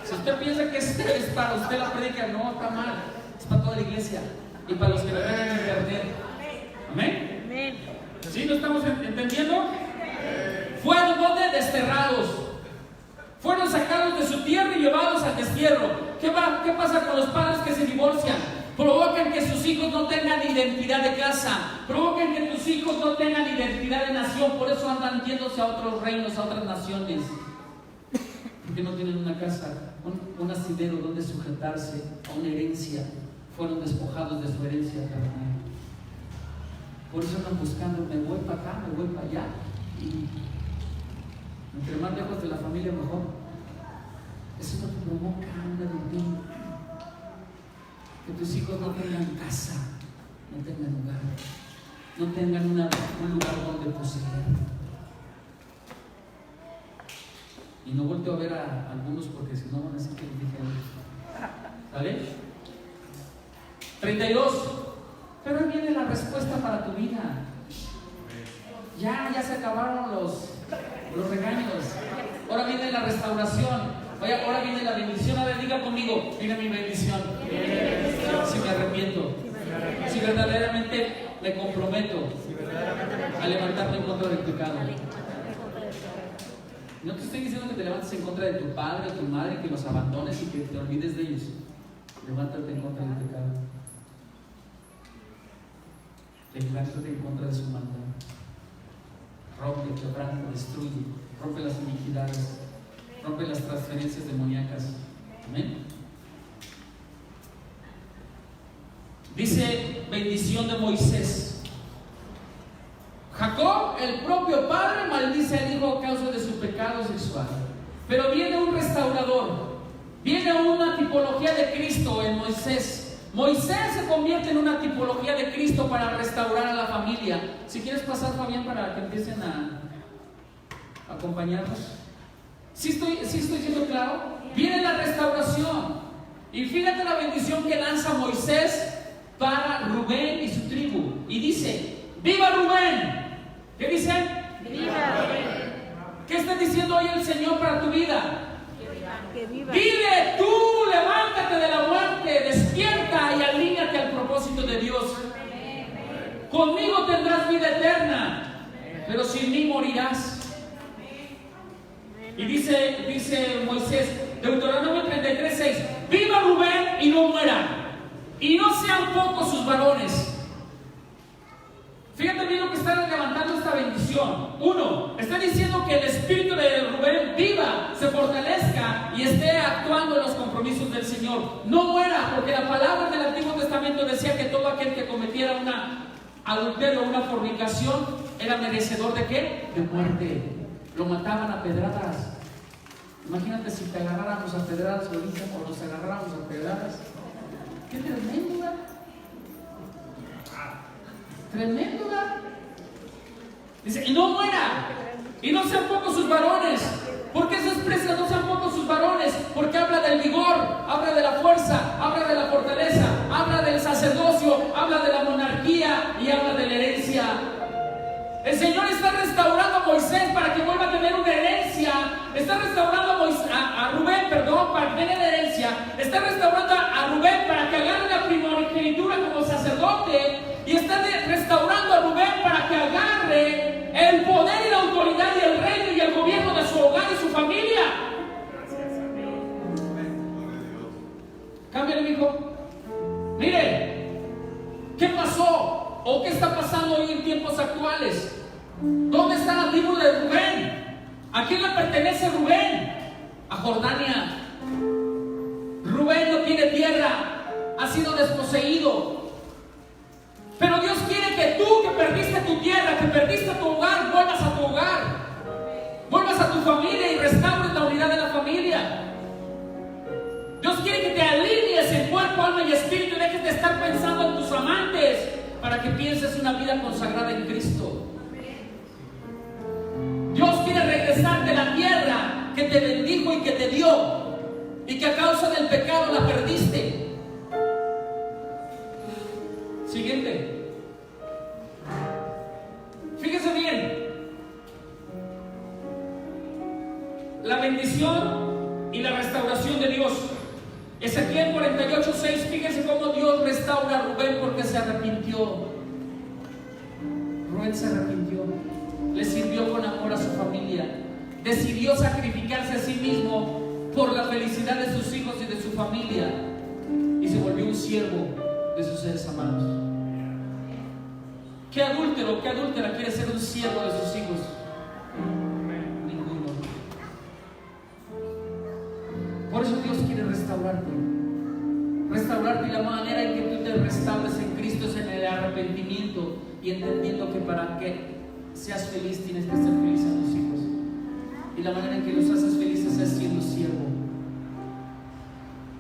Si usted piensa que es para usted la predica, no, está mal. Es para toda la iglesia y para los que la tienen en internet. Amén. Amén. ¿Sí? ¿No estamos entendiendo? Fueron donde desterrados. Fueron sacados de su tierra y llevados al destierro. ¿Qué pasa con los padres que se divorcian? Provocan que sus hijos no tengan identidad de casa. Provocan que tus hijos no tengan identidad de nación. Por eso andan yéndose a otros reinos, a otras naciones. Porque no tienen una casa, un asidero donde sujetarse a una herencia. Fueron despojados de su herencia terrenal. Por eso andan buscando: me voy para acá, me voy para allá. Y entre más lejos de la familia, mejor. Eso no te provoca una virtud. Que tus hijos no tengan casa, no tengan hogar, no tengan un lugar donde poseer. Y no volteo a ver a algunos porque si no van a decir que les dije a ellos. ¿Vale? 32. Pero ahí viene la respuesta para tu vida. Ya se acabaron los regaños. Ahora viene la restauración. Oye, ahora viene la bendición. A ver, diga Diga conmigo, viene mi bendición. Si me arrepiento. Si verdaderamente me comprometo a levantarme en contra del pecado. No te estoy diciendo que te levantes en contra de tu padre o tu madre, que los abandones y que te olvides de ellos. Levántate en contra del pecado. Levántate en contra de su maldad. Rompe, quebranta, destruye. Rompe las iniquidades. Rompe las transferencias demoníacas. Amén. Dice bendición de Moisés. Jacob, el propio padre, maldice al hijo a causa de su pecado sexual. Pero viene un restaurador. Viene una tipología de Cristo en Moisés. Moisés se convierte en una tipología de Cristo para restaurar a la familia. Si quieres pasar, Fabián, para que empiecen a acompañarnos. ¿Sí estoy siendo claro? Viene la restauración. Y fíjate la bendición que lanza Moisés para Rubén y su tribu. Y dice: ¡viva Rubén! ¿Qué dice? ¡Viva! ¿Qué está diciendo hoy el Señor para tu vida? Que viva. Dile tú, levántate de la muerte, despierta y alíñate al propósito de Dios. Conmigo tendrás vida eterna, pero sin mí morirás. Y dice Moisés, Deuteronomio 33:6: viva Rubén y no muera, y no sean pocos sus varones. Fíjate bien lo que está levantando esta bendición. Uno, está diciendo que el espíritu de Rubén viva, se fortalezca y esté actuando en los compromisos del Señor. No muera, porque la palabra del Antiguo Testamento decía que todo aquel que cometiera una adulterio o una fornicación era merecedor ¿de qué? De muerte. Lo mataban a pedradas. Imagínate si te agarráramos a pedradas ahorita, o nos agarráramos a pedradas. ¡Qué tremendo! Tremendo, ¿verdad? Dice: y no muera, y no sean pocos sus varones. ¿Por qué se expresa no sean pocos sus varones? Porque habla del vigor, habla de la fuerza, habla de la fortaleza, habla del sacerdocio, habla de la monarquía y habla de la herencia. El Señor está restaurando a Moisés para que vuelva a tener una herencia. Está restaurando a Rubén, para que tenga la herencia. Está restaurando a Rubén para que agarre la primogenitura como sacerdote. Y está restaurando a Rubén para que agarre el poder y la autoridad y el reino y el gobierno de su hogar y su familia. Cámbiale, hijo. Mire, ¿qué pasó? ¿O qué está pasando hoy en tiempos actuales? ¿Dónde está la tribu de Rubén? ¿A quién le pertenece Rubén? A Jordania. Rubén no tiene tierra, ha sido desposeído. Pero Dios quiere que tú, que perdiste tu tierra, que perdiste tu hogar, vuelvas a tu hogar, vuelvas a tu familia y restaures la unidad de la familia. Dios quiere que te alinees en cuerpo, alma y espíritu y dejes de estar pensando en tus amantes para que pienses una vida consagrada en Cristo. Dios quiere regresarte la tierra que te bendijo y que te dio y que a causa del pecado la perdiste. Siguiente. Fíjese bien. La bendición y la restauración de Dios. Ezequiel 48:6. Fíjense cómo Dios restaura a Rubén porque se arrepintió. Rubén se arrepintió. Le sirvió con amor a su familia. Decidió sacrificarse a sí mismo por la felicidad de sus hijos y de su familia. Y se volvió un siervo de sus seres amados. ¿Qué adúltero, qué adúltera quiere ser un siervo de sus hijos? Ninguno. Por eso Dios quiere restaurarte. Restaurarte, y la manera en que tú te restaures en Cristo es en el arrepentimiento y entendiendo que para que seas feliz tienes que ser feliz a tus hijos. Y la manera en que los haces felices es siendo siervo.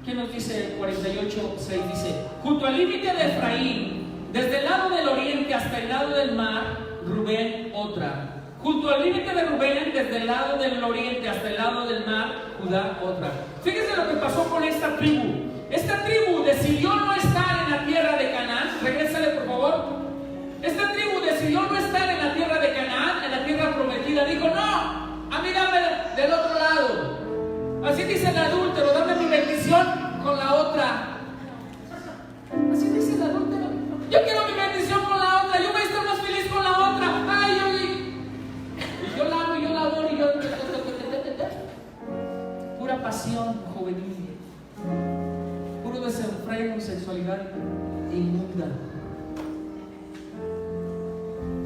¿Qué nos dice el 48:6? Dice: junto al límite de Efraín, desde el lado del oriente hasta el lado del mar, Rubén otra. Junto al límite de Rubén, desde el lado del oriente hasta el lado del mar, Judá otra. Fíjense lo que pasó con esta tribu. Esta tribu decidió no estar en la tierra de Canaán. Regrésale, por favor. Esta tribu decidió no estar en la tierra de Canaán, en la tierra prometida. Dijo: no, a mí dame del otro lado. Así dice el adúltero: dame mi bendición pura pasión juvenil, puro desenfreno, sexualidad inmunda.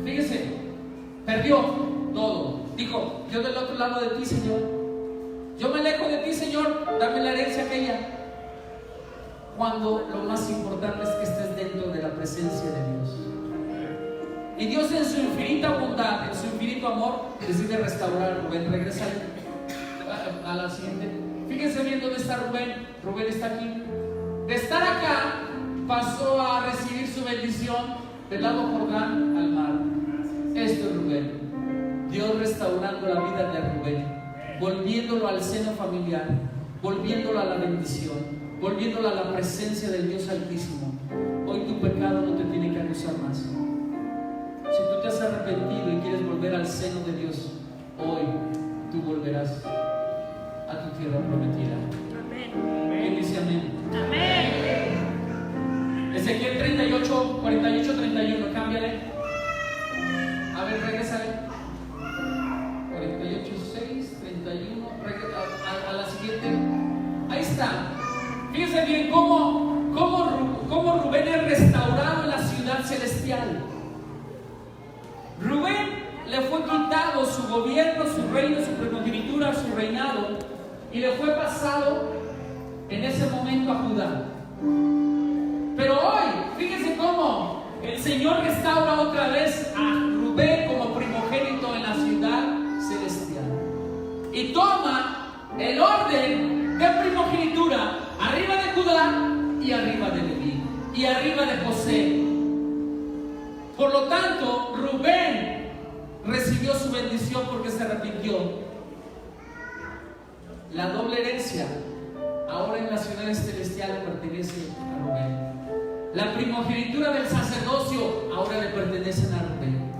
Fíjese, perdió todo. Dijo: yo del otro lado de ti, Señor, yo me alejo de ti, Señor, dame la herencia aquella. Cuando lo más importante es que estés dentro de la presencia de Dios. Y Dios, en su infinita bondad, en su infinito amor, decide restaurar a Rubén. Regresa a la siguiente. Fíjense bien dónde está Rubén. Rubén está aquí. De estar acá, pasó a recibir su bendición del lado Jordán al mar. Esto es Rubén. Dios restaurando la vida de Rubén, volviéndolo al seno familiar, volviéndolo a la bendición, volviéndolo a la presencia del Dios Altísimo. Hoy tu pecado no te tiene que acusar más. Si tú te has arrepentido y quieres volver al seno de Dios, hoy tú volverás a tu tierra prometida. Amén. ¿Quién dice amén? Amén. Ezequiel 38, 48, 31, cámbiale. A ver, regrésale. 48, 6, 31, a la siguiente. Ahí está. Fíjense bien cómo Rubén es restaurado en la ciudad celestial. Rubén le fue quitado su gobierno, su reino, su primogenitura, su reinado, y le fue pasado en ese momento a Judá. Pero hoy, fíjense cómo el Señor restaura otra vez a Rubén como primogénito en la ciudad celestial. Y toma el orden de primogenitura arriba de Judá y arriba de Leví y arriba de José. Por lo tanto, Rubén recibió su bendición porque se arrepintió. La doble herencia ahora en las ciudades celestiales pertenece a Rubén. La primogenitura del sacerdocio ahora le pertenecen a Rubén.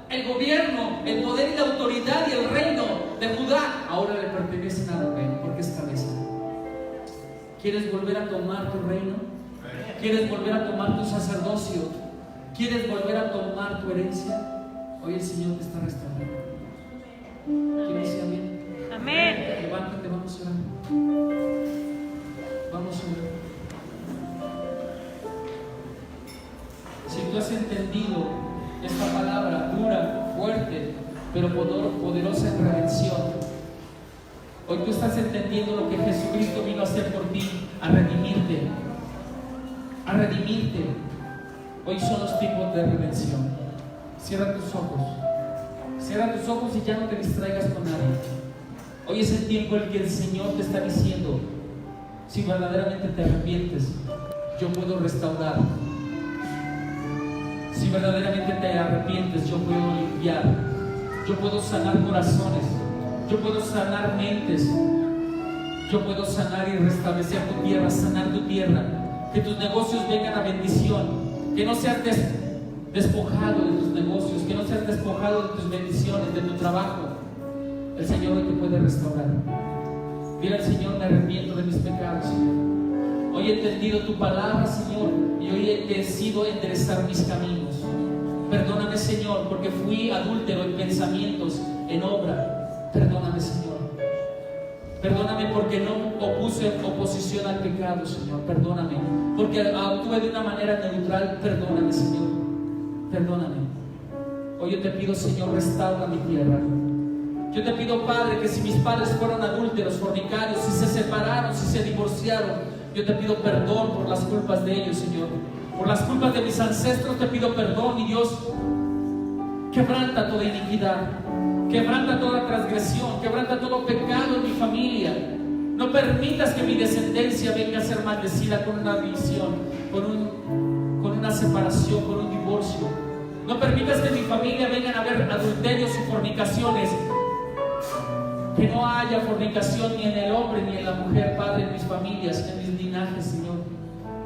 El gobierno, el poder y la autoridad y el reino de Judá ahora le pertenecen a Rubén porque es cabeza. ¿Quieres volver a tomar tu reino? ¿Quieres volver a tomar tu sacerdocio? ¿Quieres volver a tomar tu herencia? Hoy el Señor te está restaurando. ¿Quién dice amén? Amén. Levántate, vamos a orar. Vamos a orar. Si tú has entendido esta palabra dura, fuerte, pero poderosa en redención, hoy tú estás entendiendo lo que Jesucristo vino a hacer por ti, a redimirte, a redimirte. Hoy son los tiempos de redención. Cierra tus ojos. Cierra tus ojos y ya no te distraigas con nadie. Hoy es el tiempo en el que el Señor te está diciendo: si verdaderamente te arrepientes, yo puedo restaurar. Si verdaderamente te arrepientes, yo puedo limpiar. Yo puedo sanar corazones. Yo puedo sanar mentes. Yo puedo sanar y restablecer tu tierra, sanar tu tierra. Que tus negocios vengan a bendición. Que no seas despojado de tus negocios, que no seas despojado de tus bendiciones, de tu trabajo. El Señor hoy te puede restaurar. Dile al Señor: me arrepiento de mis pecados, Señor. Hoy he entendido tu palabra, Señor, y hoy he decidido enderezar mis caminos. Perdóname, Señor, porque fui adúltero en pensamientos, en obra. Perdóname, Señor. Perdóname porque no opuse oposición al pecado, Señor. Perdóname porque actué de una manera neutral. Perdóname, Señor. Perdóname. Hoy yo te pido, Señor, restaura mi tierra. Yo te pido, Padre, que si mis padres fueron adúlteros, fornicarios, si se separaron, si se divorciaron, yo te pido perdón por las culpas de ellos, Señor. Por las culpas de mis ancestros te pido perdón, y Dios, quebranta toda iniquidad, quebranta toda transgresión, quebranta todo pecado en mi familia. No permitas que mi descendencia venga a ser maldecida con una división, con una separación, con un divorcio. No permitas que en mi familia vengan a haber adulterios y fornicaciones. Que no haya fornicación ni en el hombre ni en la mujer, Padre, en mis familias, en mis linajes, Señor.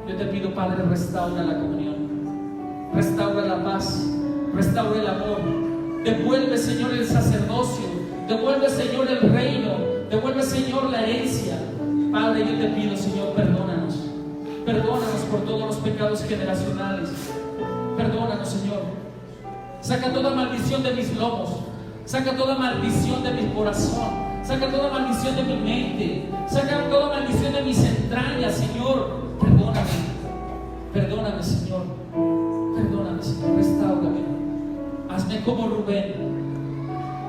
Yo te pido, Padre, restaura la comunión, restaura la paz, restaura el amor. Devuelve, Señor, el sacerdocio, devuelve, Señor, el reino, devuelve, Señor, la herencia. Padre, yo te pido, Señor, perdónanos. Perdónanos por todos los pecados generacionales. Perdónanos, Señor. Saca toda maldición de mis lomos. Saca toda maldición de mi corazón. Saca toda maldición de mi mente. Saca toda maldición de mis entrañas, Señor. Perdóname, Señor. Perdóname, Señor. Restáurame. Hazme como Rubén.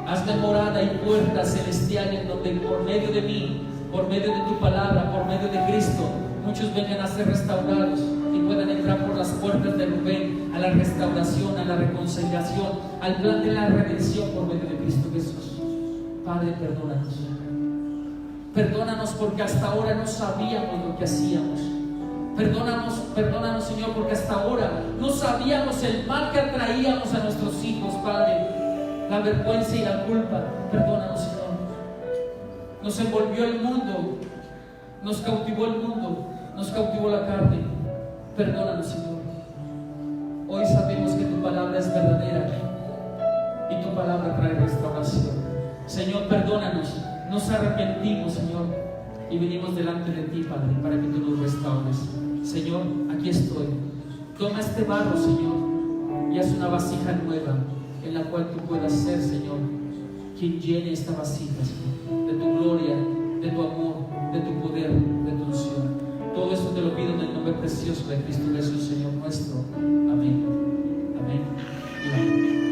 Hazme morada y puerta celestial en donde por medio de mí, por medio de tu palabra, por medio de Cristo, muchos vengan a ser restaurados y puedan entrar por las puertas de Rubén a la restauración, a la reconciliación, al plan de la redención por medio de Cristo Jesús. Padre, perdónanos. Perdónanos porque hasta ahora no sabíamos lo que hacíamos. Perdónanos, Señor, porque hasta ahora no sabíamos el mal que atraíamos a nuestros hijos, Padre. La vergüenza y la culpa. Perdónanos, Señor. Nos envolvió el mundo, nos cautivó el mundo, nos cautivó la carne. Perdónanos, Señor. Hoy sabemos que tu palabra es verdadera y tu palabra trae restauración. Señor, perdónanos. Nos arrepentimos, Señor, y venimos delante de ti, Padre, para que tú nos restaures. Señor, aquí estoy. Toma este barro, Señor, y haz una vasija nueva en la cual tú puedas ser, Señor, quien llene esta vasija, Señor, de tu gloria, de tu amor, de tu poder, de tu unción. Todo esto te lo pido en el nombre precioso de Cristo Jesús, Señor nuestro. Amén. Amén. Y amén.